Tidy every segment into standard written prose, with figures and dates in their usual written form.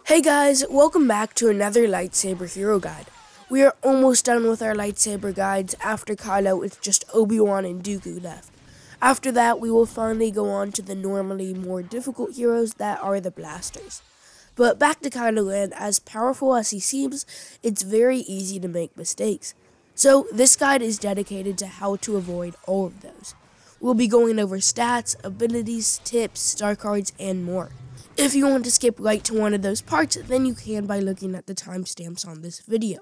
Hey guys, welcome back to another lightsaber hero guide. We are almost done with our lightsaber guides. After Kylo, it's just Obi-Wan and Dooku left. After that, we will finally go on to the normally more difficult heroes that are the blasters. But back to Kylo Ren, as powerful as he seems, it's very easy to make mistakes. So this guide is dedicated to how to avoid all of those. We'll be going over stats, abilities, tips, star cards, and more. If you want to skip right to one of those parts, then you can by looking at the timestamps on this video.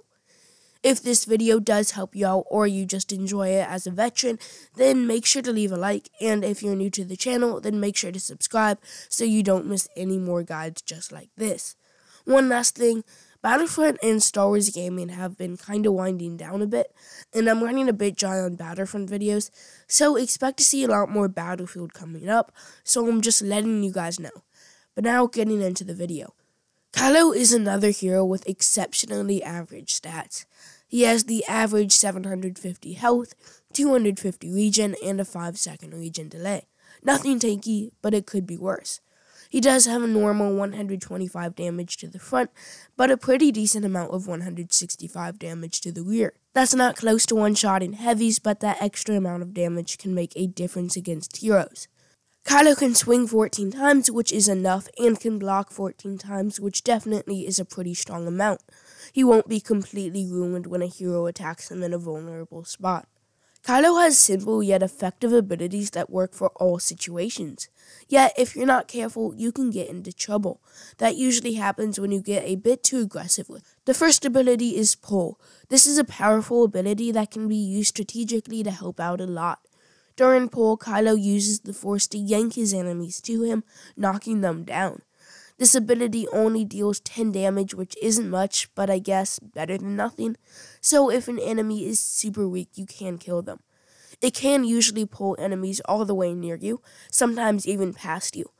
If this video does help you out or you just enjoy it as a veteran, then make sure to leave a like, and if you're new to the channel, then make sure to subscribe so you don't miss any more guides just like this. One last thing, Battlefront and Star Wars gaming have been kinda winding down a bit, and I'm running a bit dry on Battlefront videos, so expect to see a lot more Battlefield coming up, so I'm just letting you guys know. But now getting into the video. Kylo is another hero with exceptionally average stats. He has the average 750 health, 250 regen, and a 5-second regen delay. Nothing tanky, but it could be worse. He does have a normal 125 damage to the front, but a pretty decent amount of 165 damage to the rear. That's not close to one-shotting heavies, but that extra amount of damage can make a difference against heroes. Kylo can swing 14 times, which is enough, and can block 14 times, which definitely is a pretty strong amount. He won't be completely ruined when a hero attacks him in a vulnerable spot. Kylo has simple yet effective abilities that work for all situations. Yet, if you're not careful, you can get into trouble. That usually happens when you get a bit too aggressive with. The first ability is Pull. This is a powerful ability that can be used strategically to help out a lot. During Pull, Kylo uses the Force to yank his enemies to him, knocking them down. This ability only deals 10 damage, which isn't much, but I guess better than nothing. So if an enemy is super weak, you can kill them. It can usually pull enemies all the way near you, sometimes even past you.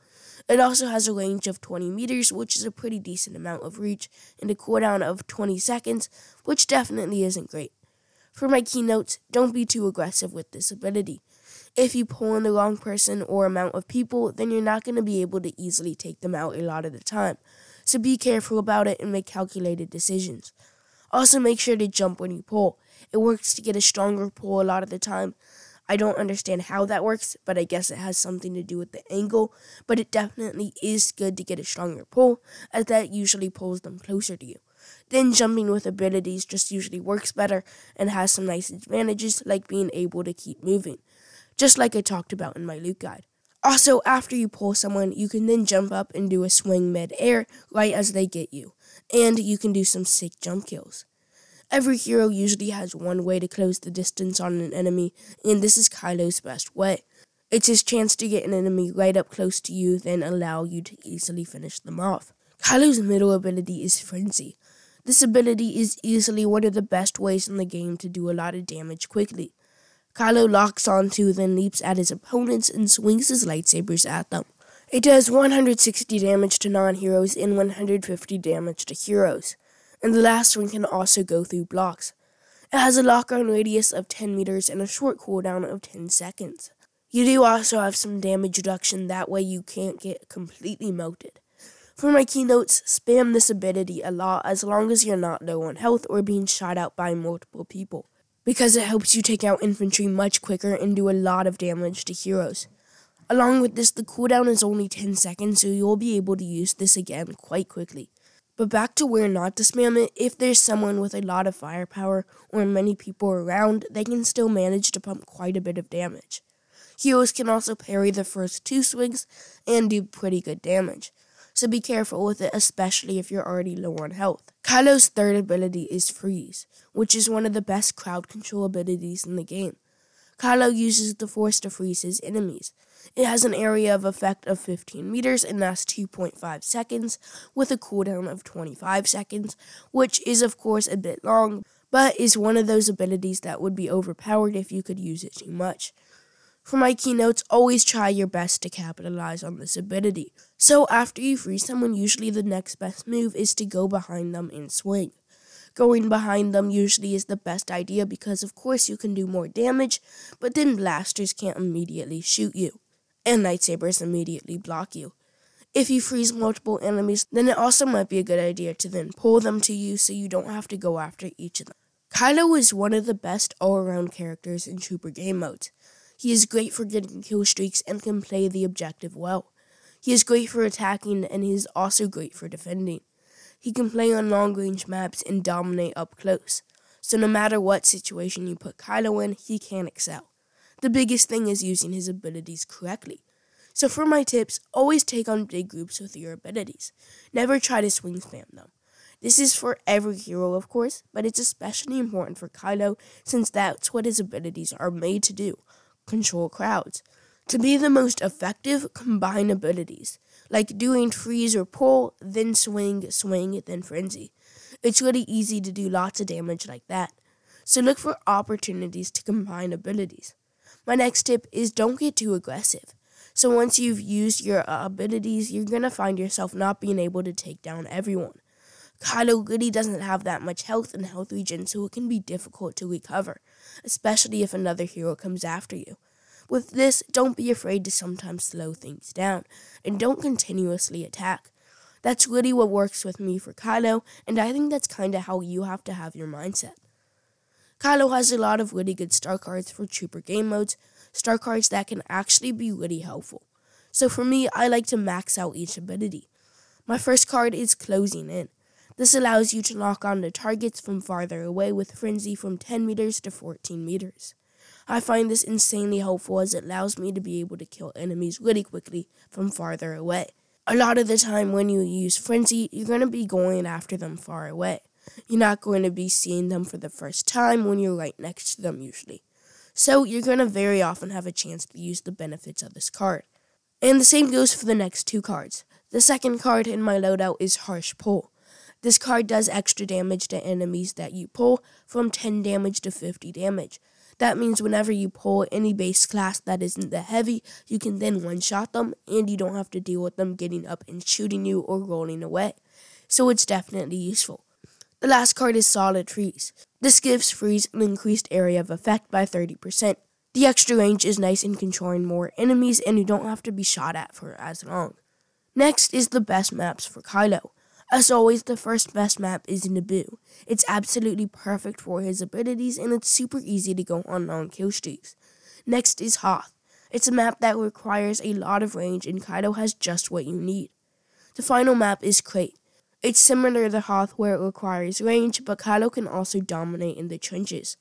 It also has a range of 20 meters, which is a pretty decent amount of reach, and a cooldown of 20 seconds, which definitely isn't great. For my keynotes, don't be too aggressive with this ability. If you pull in the wrong person or amount of people, then you're not going to be able to easily take them out a lot of the time. So be careful about it and make calculated decisions. Also make sure to jump when you pull. It works to get a stronger pull a lot of the time. I don't understand how that works, but I guess it has something to do with the angle. But it definitely is good to get a stronger pull, as that usually pulls them closer to you. Then jumping with abilities just usually works better and has some nice advantages like being able to keep moving, just like I talked about in my loot guide. Also, after you pull someone, you can then jump up and do a swing mid-air right as they get you, and you can do some sick jump kills. Every hero usually has one way to close the distance on an enemy, and this is Kylo's best way. It's his chance to get an enemy right up close to you, then allow you to easily finish them off. Kylo's middle ability is Frenzy. This ability is easily one of the best ways in the game to do a lot of damage quickly. Kylo locks onto, then leaps at his opponents and swings his lightsabers at them. It does 160 damage to non-heroes and 150 damage to heroes. And the last one can also go through blocks. It has a lock-on radius of 10 meters and a short cooldown of 10 seconds. You do also have some damage reduction, that way you can't get completely melted. For my keynotes, spam this ability a lot as long as you're not low on health or being shot out by multiple people, because it helps you take out infantry much quicker and do a lot of damage to heroes. Along with this, the cooldown is only 10 seconds, so you'll be able to use this again quite quickly. But back to where not to spam it, if there's someone with a lot of firepower or many people around, they can still manage to pump quite a bit of damage. Heroes can also parry the first 2 swings and do pretty good damage, so be careful with it, especially if you're already low on health. Kylo's third ability is Freeze, which is one of the best crowd control abilities in the game. Kylo uses the Force to freeze his enemies. It has an area of effect of 15 meters and lasts 2.5 seconds, with a cooldown of 25 seconds, which is of course a bit long, but is one of those abilities that would be overpowered if you could use it too much. For my keynotes, always try your best to capitalize on this ability. So after you freeze someone, usually the next best move is to go behind them and swing. Going behind them usually is the best idea because of course you can do more damage, but then blasters can't immediately shoot you, and lightsabers immediately block you. If you freeze multiple enemies, then it also might be a good idea to then pull them to you so you don't have to go after each of them. Kylo is one of the best all-around characters in Trooper game modes. He is great for getting kill streaks and can play the objective well. He is great for attacking and he is also great for defending. He can play on long-range maps and dominate up close. So no matter what situation you put Kylo in, he can excel. The biggest thing is using his abilities correctly. So for my tips, always take on big groups with your abilities. Never try to swing spam them. This is for every hero, of course, but it's especially important for Kylo since that's what his abilities are made to do, control crowds. To be the most effective, combine abilities, like doing freeze or pull, then swing, then frenzy. It's really easy to do lots of damage like that. So look for opportunities to combine abilities. My next tip is don't get too aggressive. So once you've used your abilities, you're going to find yourself not being able to take down everyone. Kylo really doesn't have that much health and health regen, so it can be difficult to recover, especially if another hero comes after you. With this, don't be afraid to sometimes slow things down, and don't continuously attack. That's really what works with me for Kylo, and I think that's kind of how you have to have your mindset. Kylo has a lot of really good star cards for Trooper game modes, star cards that can actually be really helpful. So for me, I like to max out each ability. My first card is Closing In. This allows you to lock on to targets from farther away with Frenzy from 10 meters to 14 meters. I find this insanely helpful as it allows me to be able to kill enemies really quickly from farther away. A lot of the time when you use Frenzy, you're going to be going after them far away. You're not going to be seeing them for the first time when you're right next to them usually. So you're going to very often have a chance to use the benefits of this card. And the same goes for the next two cards. The second card in my loadout is Harsh Pull. This card does extra damage to enemies that you pull from 10 damage to 50 damage. That means whenever you pull any base class that isn't the heavy, you can then one-shot them and you don't have to deal with them getting up and shooting you or rolling away. So it's definitely useful. The last card is Solid Freeze. This gives Freeze an increased area of effect by 30%. The extra range is nice in controlling more enemies and you don't have to be shot at for as long. Next is the best maps for Kylo. As always, the first best map is Naboo. It's absolutely perfect for his abilities and it's super easy to go on long kill streaks. Next is Hoth. It's a map that requires a lot of range and Kylo has just what you need. The final map is Crate. It's similar to Hoth where it requires range, but Kylo can also dominate in the trenches.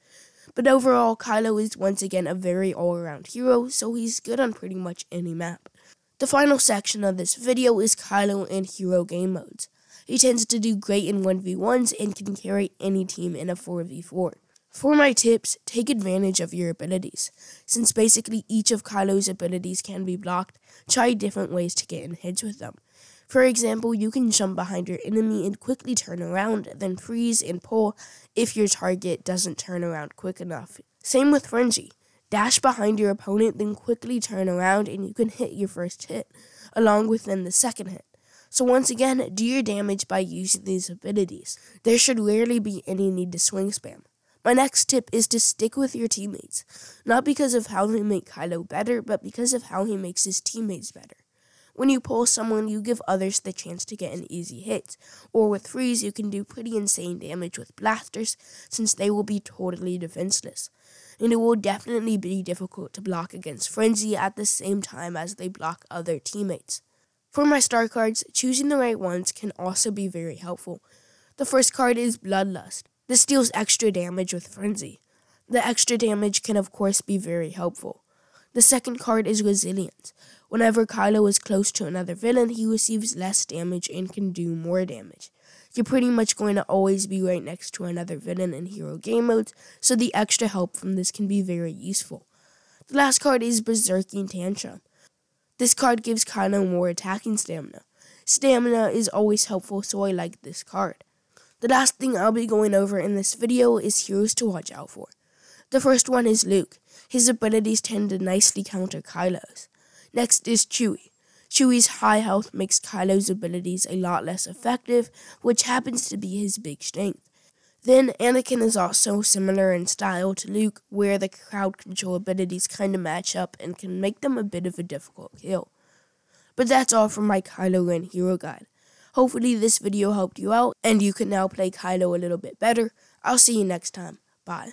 But overall, Kylo is once again a very all-around hero, so he's good on pretty much any map. The final section of this video is Kylo in hero game modes. He tends to do great in 1v1s and can carry any team in a 4v4. For my tips, take advantage of your abilities. Since basically each of Kylo's abilities can be blocked, try different ways to get in hits with them. For example, you can jump behind your enemy and quickly turn around, then freeze and pull if your target doesn't turn around quick enough. Same with Frenzy. Dash behind your opponent, then quickly turn around and you can hit your first hit, along with then the second hit. So once again, do your damage by using these abilities. There should rarely be any need to swing spam. My next tip is to stick with your teammates. Not because of how they make Kylo better, but because of how he makes his teammates better. When you pull someone, you give others the chance to get an easy hit. Or with Freeze, you can do pretty insane damage with blasters since they will be totally defenseless. And it will definitely be difficult to block against Frenzy at the same time as they block other teammates. For my star cards, choosing the right ones can also be very helpful. The first card is Bloodlust. This deals extra damage with Frenzy. The extra damage can of course be very helpful. The second card is Resilience. Whenever Kylo is close to another villain, he receives less damage and can do more damage. You're pretty much going to always be right next to another villain in hero game modes, so the extra help from this can be very useful. The last card is Berserking Tantrum. This card gives Kylo more attacking stamina. Stamina is always helpful, so I like this card. The last thing I'll be going over in this video is heroes to watch out for. The first one is Luke. His abilities tend to nicely counter Kylo's. Next is Chewie. Chewie's high health makes Kylo's abilities a lot less effective, which happens to be his big strength. Then Anakin is also similar in style to Luke, where the crowd control abilities kind of match up and can make them a bit of a difficult kill. But that's all from my Kylo Ren hero guide. Hopefully this video helped you out and you can now play Kylo a little bit better. I'll see you next time. Bye.